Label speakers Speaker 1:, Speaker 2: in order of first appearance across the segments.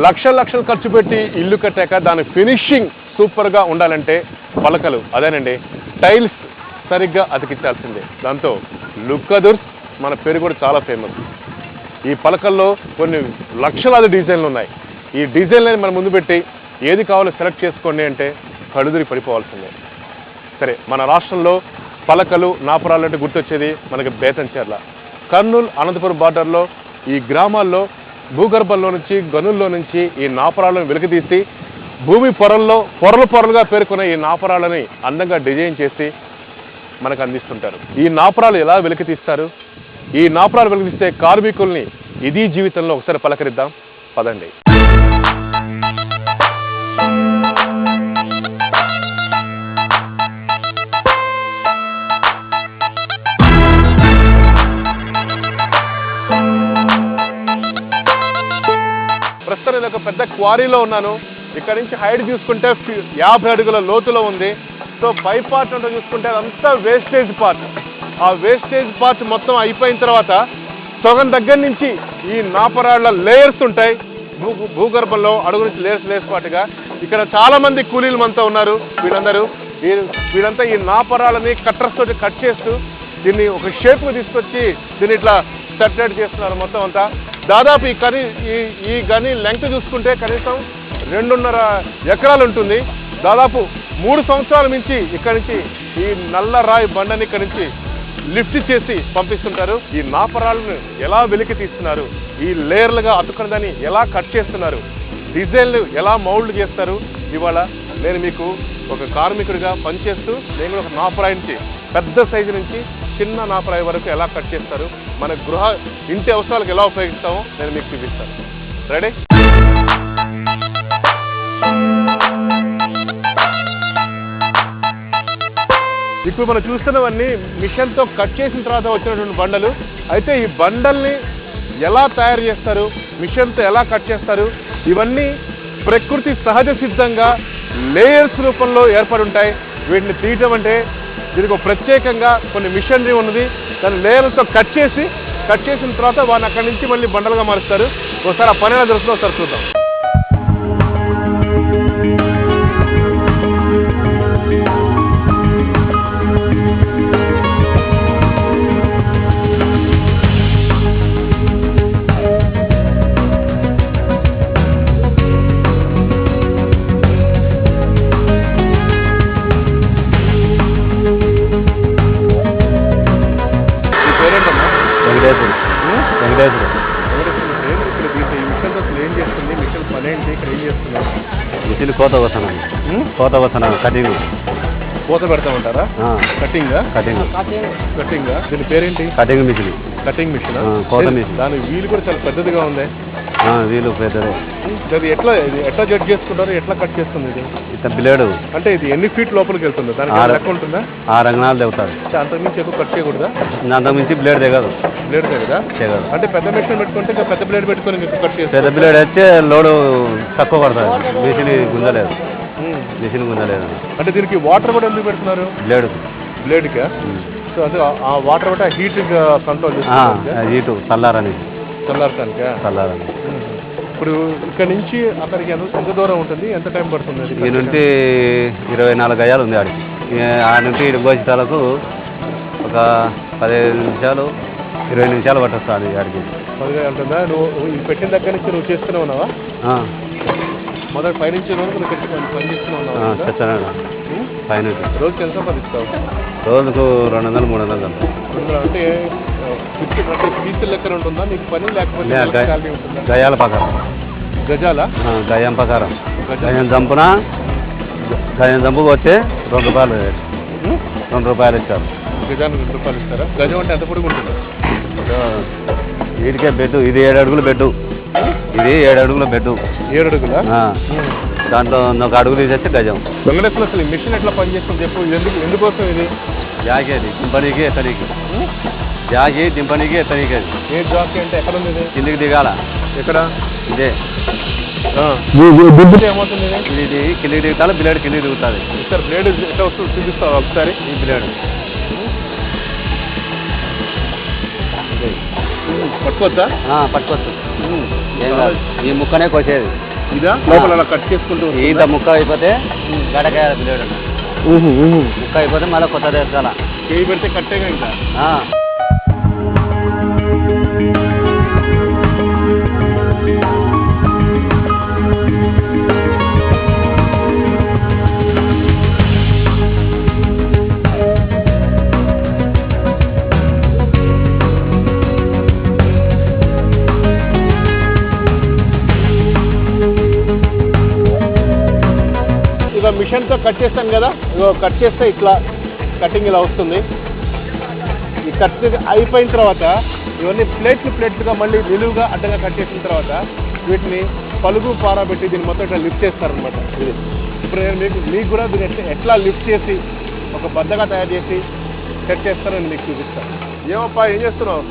Speaker 1: లక్షలు ఖర్చు పెట్టి ఇల్లు కట్టాక దాని ఫినిషింగ్ సూపర్గా ఉండాలంటే పలకలు అదేనండి టైల్స్ సరిగ్గా అతికించాల్సిందే. దాంతో లుక్కదుర్స్ మన పేరు కూడా చాలా ఫేమస్. ఈ పలకల్లో కొన్ని లక్షలాది డిజైన్లు ఉన్నాయి. ఈ డిజైన్లని మనం ముందు పెట్టి ఏది కావాలో సెలెక్ట్ చేసుకోండి అంటే కడుదిరి పడిపోవాల్సిందే. సరే, మన రాష్ట్రంలో పలకలు నాపరాలు అంటే గుర్తొచ్చేది మనకి బేతంచెర్ల. కర్నూలు అనంతపురం బార్డర్లో ఈ గ్రామాల్లో భూగర్భంలో నుంచి గనుల్లో నుంచి ఈ నాపరాలను వెలికితీసి భూమి పొరలుగా పేర్కొన్న ఈ నాపరాలని అందంగా డిజైన్ చేసి మనకు అందిస్తుంటారు. ఈ నాపరాలు ఎలా వెలికితీస్తారు, ఈ నాపరాలు వెలికితీస్తే కార్మికుల్ని ఇది జీవితంలో ఒకసారి పలకరిద్దాం పదండి. ప్రస్తుతం నేను ఒక పెద్ద క్వారీలో ఉన్నాను. ఇక్కడ నుంచి హైట్ చూసుకుంటే 50 అడుగుల లోతులో ఉంది. సో పై పార్ట్ అంటే చూసుకుంటే అదంతా వేస్టేజ్ పార్ట్. ఆ వేస్టేజ్ పార్ట్ మొత్తం అయిపోయిన తర్వాత సగం దగ్గర నుంచి ఈ నాపరాళ్ల లేయర్స్ ఉంటాయి. భూగర్భంలో అడుగు నుంచి లేయర్స్ పాటుగా ఇక్కడ చాలా మంది కూలీలు మనతో ఉన్నారు. వీళ్ళంతా ఈ నాపరాలని కట్టర్స్ తోటి కట్ చేస్తూ దీన్ని ఒక షేప్ తీసుకొచ్చి దీన్ని ఇట్లా సెపరేట్ చేస్తున్నారు మొత్తం అంతా. దాదాపు ఈ గని లెంగ్త్ చూసుకుంటే కనీసం 2.5 ఎకరాలు ఉంటుంది. దాదాపు 3 సంవత్సరాల నుంచి ఇక్కడి నుంచి ఈ నల్ల రాయి బండని ఇక్కడి నుంచి లిఫ్ట్ చేసి పంపిస్తుంటారు. ఈ నాపరాలను ఎలా వెలికి తీస్తున్నారు, ఈ లేయర్లుగా అతుకున్నదాన్ని ఎలా కట్ చేస్తున్నారు, డిజైన్లు ఎలా మౌల్డ్ చేస్తారు. ఇవాళ నేను మీకు ఒక కార్మికుడిగా పనిచేస్తూ నేను కూడా ఒక నాపరాయి నుంచి పెద్ద సైజు నుంచి చిన్న నాపరాయి వరకు ఎలా కట్ చేస్తారు, మన ఇంటి అవసరాలకు ఎలా ఉపయోగిస్తామో నేను మీకు చూపిస్తాను. రెడీ? ఇప్పుడు మనం చూస్తున్నవన్నీ మిషన్తో కట్ చేసిన తర్వాత వచ్చినటువంటి బండలు. అయితే ఈ బండల్ని ఎలా తయారు చేస్తారు, మిషన్తో ఎలా కట్ చేస్తారు, ఇవన్నీ ప్రకృతి సహజ సిద్ధంగా లేయర్స్ రూపంలో ఏర్పడి ఉంటాయి. వీటిని తీయటం అంటే దీనికి ఒక ప్రత్యేకంగా కొన్ని మిషనరీ ఉన్నది. దాన్ని లేయర్లతో కట్ చేసిన తర్వాత వాటిని అక్కడి నుంచి మళ్ళీ బండలుగా మారుస్తారు. ఒకసారి ఆ పని ఎలా జరుగుతుందో ఒకసారి చూద్దాం.
Speaker 2: మిషన్ కోత వసనం కటింగ్
Speaker 1: కోత పెడతామంటారా? కటింగ్ దీని పేరేంటి?
Speaker 2: Cutting machine. కోత మిషన్.
Speaker 1: దాని వీలు కూడా చాలా పెద్దదిగా ఉంది.
Speaker 2: వీలు పెద్దదే.
Speaker 1: అది ఎట్లా జడ్జ్ చేసుకుంటారు, ఎట్లా కట్ చేస్తుంది ఇది?
Speaker 2: బ్లేడ్
Speaker 1: అంటే ఇది ఎన్ని ఫీట్ లోపలికి వెళ్తుంది? దానికి లెక్క ఉంటుందా?
Speaker 2: 6 అంగనాలు దిగుతారు.
Speaker 1: అంతకుమించి ఎక్కువ కట్ చేయకూడదా?
Speaker 2: అంతకుమించి బ్లేడ్ దిగదు.
Speaker 1: అంటే పెద్ద మిషన్ పెట్టుకుంటే ఇంకా పెద్ద బ్లేడ్ పెట్టుకొని ఎక్కువ కట్ చేస్తారు.
Speaker 2: పెద్ద బ్లేడ్ అయితే లోడు తక్కువ పడుతుంది. మిషన్ గుంజలేదు.
Speaker 1: అంటే దీనికి వాటర్ కూడా ఎందుకు పెడుతున్నారు? బ్లేడ్కా? సో అదే ఆ వాటర్ కూడా హీట్ కంట్రోల్ చేస్తారు.
Speaker 2: హీట్ చల్లారని.
Speaker 1: ఇప్పుడు ఇక్కడ నుంచి అక్కడికి ఎంత దూరం ఉంటుంది, ఎంత టైం పడుతుంది?
Speaker 2: ఈ నుండి 24 గజాలు ఉంది. ఆడి నుండి ఇటు గోచితాలకు ఒక 15 నిమిషాలు 20 నిమిషాలు పట్టొస్తుంది. ఆడికి
Speaker 1: 10 గజాలు ఉంటుందా? నువ్వు పెట్టిన దగ్గర నుంచి నువ్వు చేస్తూనే ఉన్నావా? మొదటి 5 నుంచి రోజుకు నువ్వు పని చేస్తూనే ఉన్నావా?
Speaker 2: చేస్తాను.
Speaker 1: రోజుకి ఎంత సంపాదిస్తావు?
Speaker 2: రోజుకు 200-300.
Speaker 1: అంటే పీసుల లెక్కన ఉంటుందా నీకు పని, లేకపోతే
Speaker 2: గజాల ప్రకారం? గజం ప్రకారం. గజం చంపుకు వచ్చే 2 రూపాయలు. 2 రూపాయలు ఇస్తారు.
Speaker 1: గజానికి 2 రూపాయలు ఇస్తారా? గజం అంటే ఎంత పొడుగు ఉంటుంది?
Speaker 2: వీటికే బెడ్. ఇది 7 అడుగుల బెడ్. 7 అడుగుల బెడ్.
Speaker 1: 7 అడుగులా?
Speaker 2: దాంట్లో 1 అడుగు తీసేస్తే గజం.
Speaker 1: వెంకటేశ్వర అసలు ఈ మిషన్ ఎట్లా పనిచేస్తుంది చెప్పు. ఎందుకోసం ఇది?
Speaker 2: జాకేది దింపనీకి ఎత్తనీకి. దింపనీకి ఎత్తనీకి. అది
Speaker 1: ఏ జాకీ అంటే ఎక్కడ ఉంది?
Speaker 2: కిందికి దిగాల.
Speaker 1: ఎక్కడ?
Speaker 2: ఇదే
Speaker 1: ఏమవుతుంది?
Speaker 2: ఇది కిందికి దిగుతా. బ్లేడ్ కిందికి దిగుతుంది.
Speaker 1: సార్ బ్లేడ్ ఎట్లా వస్తుంది చూపిస్తావా ఒకసారి?
Speaker 2: ఈ బ్లేడ్
Speaker 1: పట్టుకోవచ్చా?
Speaker 2: పట్టుకోవచ్చు. ఈ ముక్కనే కోసేది.
Speaker 1: ఇదా లోపల అలా కట్ చేసుకుంటూ
Speaker 2: ఇంత ముక్క అయిపోతే గడకాయ బ్లేడ్ ముక్క అయిపోతే మళ్ళీ కొత్త తెచ్చాల
Speaker 1: చేయి పెడితే కట్టేగా ఇంకా ఇక మిషన్తో కట్ చేస్తాం కదా ఇగో కట్ చేస్తే ఇట్లా కటింగ్ ఇలా వస్తుంది. ఈ కట్ అయిపోయిన తర్వాత ఇవన్నీ ప్లేట్లుగా మళ్ళీ నిలువుగా అడ్డంగా కట్ చేసిన తర్వాత వీటిని పలుగు పారబెట్టి దీన్ని మొత్తం ఇట్లా లిఫ్ట్ చేస్తారనమాట. ఇది ఇప్పుడు నేను మీకు కూడా దీన్ని ఎట్లా లిఫ్ట్ చేసి ఒక బద్దగా తయారు చేసి సెట్ చేస్తారని మీకు చూపిస్తాను. ఏమప్పా ఏం చేస్తున్నావు?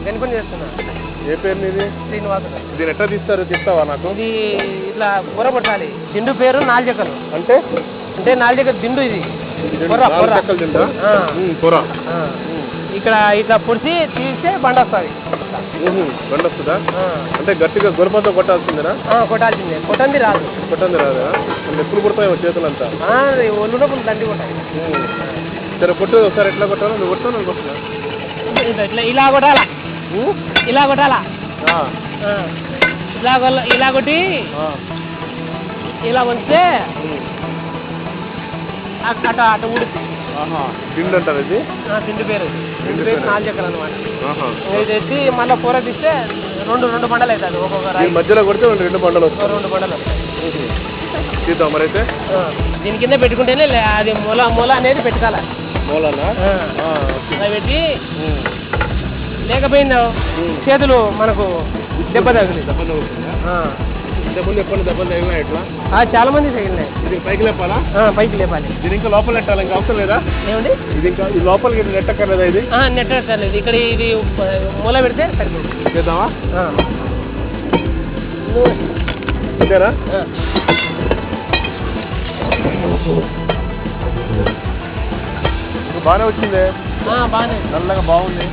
Speaker 3: నేను పని చేస్తున్నా.
Speaker 1: ఏ పేరు నీది?
Speaker 3: శ్రీనివాసుడు.
Speaker 1: దీన్ని ఎట్లా తీస్తారు చెప్తావా నాకు?
Speaker 3: ఇది ఇట్లా కూర పట్టాలి. దిండు పేరు నాలుజెక్కలు.
Speaker 1: అంటే
Speaker 3: నాలుజెక్కలు దిండు. ఇది
Speaker 1: కూర
Speaker 3: ఇక్కడ ఇట్లా పొడిచి తీస్తే బండ వస్తుంది.
Speaker 1: బండ వస్తుందా? అంటే గట్టిగా గురపతో కొట్టాల్సిందేనా?
Speaker 3: కొట్టాల్సిందే. కొట్టంది రాదు.
Speaker 1: రాదా? ఎప్పుడు కొడతాయో చేతులంతా
Speaker 3: ఒళ్ళు నొప్పులు దండి కొట్టాలి.
Speaker 1: సరే కొట్టు ఒకసారి ఎట్లా కొట్టాలో నువ్వు కొట్టావు నేను కొట్టున్నా.
Speaker 3: ఇట్లా ఇలా కొట్టాలా? ఇలా కొట్టాలా? ఇలా కొట్టి ఇలా వంచితే అట అట ఉడికి
Speaker 1: దిండు అంటారు. ఇది
Speaker 3: దిండు పేరు. నాలుజెక్కలు అనమాట. ఇది ఎత్తి మళ్ళీ కూర తీస్తే రెండు బండలు అవుతుంది. ఒక్కొక్క
Speaker 1: మధ్యలో కొడితే రెండు బండలు వస్తాయి.
Speaker 3: 2 బండలు
Speaker 1: తీద్దాం మరి అయితే.
Speaker 3: దీని కింద పెట్టుకుంటేనే అది మూల అనేది పెట్టుకోవాలి.
Speaker 1: మూలనా
Speaker 3: అలా పెట్టి లేకపోయిందో చేతులు మనకు దెబ్బ తగిలి.
Speaker 1: ఇంతకుముందు ఎప్పుడు దెబ్బలు తగిలినా ఎట్లా?
Speaker 3: చాలా మంది తగిలినాయి.
Speaker 1: ఇది పైకి లేపాలా?
Speaker 3: పైకి లేపాలి.
Speaker 1: ఇది ఇంకా లోపల నెట్టాలి. ఇంకా అవసరం లేదా?
Speaker 3: ఏమండి? ఇది
Speaker 1: ఇంకా ఈ లోపలికి నెట్టక్కర్లేదా? ఇది
Speaker 3: నెట్టక్కర్లేదు. ఇక్కడ ఇది మూల పెడితే సరిపోతుంది.
Speaker 1: చేద్దామా? అంతేనా? బాగానే వచ్చింది.
Speaker 3: బాగానే
Speaker 1: నల్లగా బాగుంది.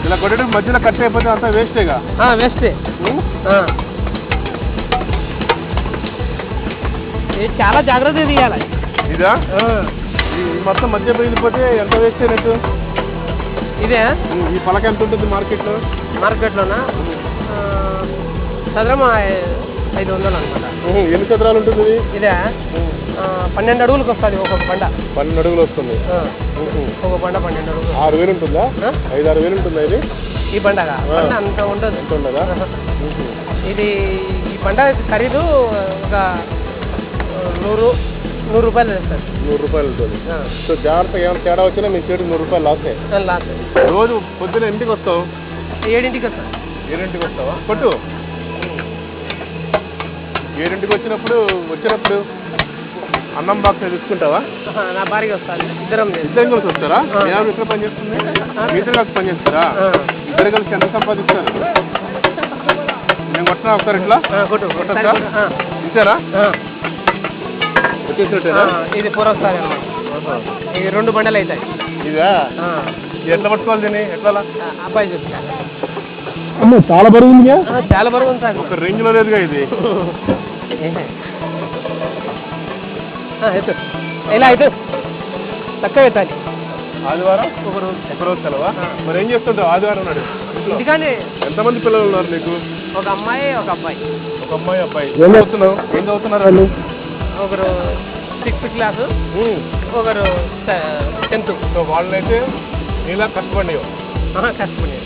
Speaker 1: ఇలా కొట్టడం మధ్యలో కట్ అయిపోతే అంతా వేస్టేగా?
Speaker 3: వేస్టే. చాలా జాగ్రత్తగా తీయాలి.
Speaker 1: ఇదా మొత్తం మధ్య పోయిపోతే ఎంత వేస్ట్ అయినట్టు?
Speaker 3: ఇదే
Speaker 1: ఈ పలక ఎంత ఉంటుంది మార్కెట్లోనా?
Speaker 3: చదరం 500 అనమాట.
Speaker 1: ఎన్ని చదరాలు ఉంటుంది
Speaker 3: ఇదే? 12 అడుగులకు వస్తుంది ఒక్కొక్క బండ.
Speaker 1: 12 అడుగులు వస్తుంది
Speaker 3: ఒక బండ. 12 అడుగులు.
Speaker 1: 6,000 ఉంటుందా? 5-6 వేలు ఉంటుందా ఇది?
Speaker 3: ఈ బండగా అంత ఉండదు.
Speaker 1: ఎంత ఉండదా?
Speaker 3: ఇది ఈ బండ ఖరీదు ఒక 100 రూపాయలు వేస్తారు.
Speaker 1: 100 రూపాయలు ఉంటుంది. సో జాగ్రత్తగా ఏమైనా తేడా వచ్చినా మీ చేతికి 100 రూపాయలు లాసే. రోజు పొద్దున ఇంటికి వస్తావు?
Speaker 3: 7ంటికి వస్తాను.
Speaker 1: 7ంటికి వస్తావా? కొట్టు. 7ంటికి వచ్చినప్పుడు అన్నం బాక్స్ తీసుకుంటావా?
Speaker 3: నా భార్య వస్తాను. ఇద్దరం
Speaker 1: కలిసి వస్తారా? ఎక్కడ పని చేస్తుంది? ఇద్దరు కలిసి పని చేస్తారా? ఇద్దరు కలిసి ఎంత సంపాదిస్తారు? నేను కొట్టినా ఒకసారి ఇట్లా కొట్టా ఇచ్చారా? వచ్చేసినట్టేనా?
Speaker 3: ఇది పూరొస్తారు అన్నమాట. ఇది 2 బండలు అవుతాయి.
Speaker 1: ఇదా? ఎట్లా పట్టుకోవాలి దీన్ని? ఎట్లా?
Speaker 3: అబ్బాయి చెప్తాను.
Speaker 1: చాలా బరువు ఉంది.
Speaker 3: చాలా బరువు ఉంది సార్.
Speaker 1: ఒక రేంజ్ లో లేదుగా ఇది.
Speaker 3: ఇలా అయితే తక్కువ అవుతుంది.
Speaker 1: ఆదివారం ఒక రోజు సెలవా? మరి ఏం చేస్తుంటావు ఆదివారం నాడు?
Speaker 3: ఇంటికానే.
Speaker 1: ఎంతమంది పిల్లలు ఉన్నారు నీకు?
Speaker 3: ఒక అమ్మాయి ఒక అబ్బాయి.
Speaker 1: ఒక అమ్మాయి అబ్బాయి. ఏం చదువుతున్నారు వాళ్ళు?
Speaker 3: ఒకరు 6th క్లాసు, ఒకరు 10th.
Speaker 1: సో వాళ్ళైతే నీలా కష్టపడినాయో?
Speaker 3: కష్టపడి.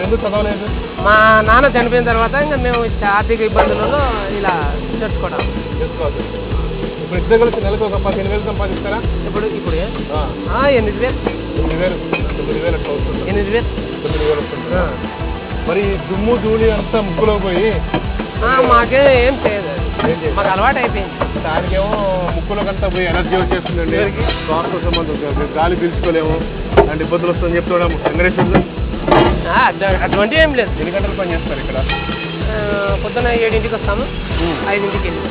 Speaker 1: ఎందుకు చదవలేదు?
Speaker 3: మా నాన్న చనిపోయిన తర్వాత ఇంకా మేము ఆర్థిక ఇబ్బందులలో ఇలా చేసుకోవడం.
Speaker 1: ఇప్పుడు ఇద్దరు కలిసి నెలకు ఒక 15,000 సంపాదిస్తారా?
Speaker 3: ఇప్పుడు 8,000.
Speaker 1: 9,000 అట్లా వస్తుంది. 9,000 వస్తుంది. మరి దుమ్ము ధూళి అంతా ముక్కులో పోయి
Speaker 3: మాకే ఏం చేయదు. మాకు అలవాటు అయిపోయింది.
Speaker 1: దానికేమో ముక్కులో కంతా పోయి ఎనర్జీ వచ్చేస్తుందండి. శ్వాస సంబంధం గాలి పీల్చుకోలేము, అలాంటి ఇబ్బందులు వస్తుందని చెప్తున్నాము. వెంకటేశ్వర్లు
Speaker 3: అటువంటి ఏం లేదు.
Speaker 1: ఎన్ని గంటలు పని చేస్తారు ఇక్కడ?
Speaker 3: పొద్దున్న 7ంటికి వస్తాము, 5ంటికి వెళ్ళి.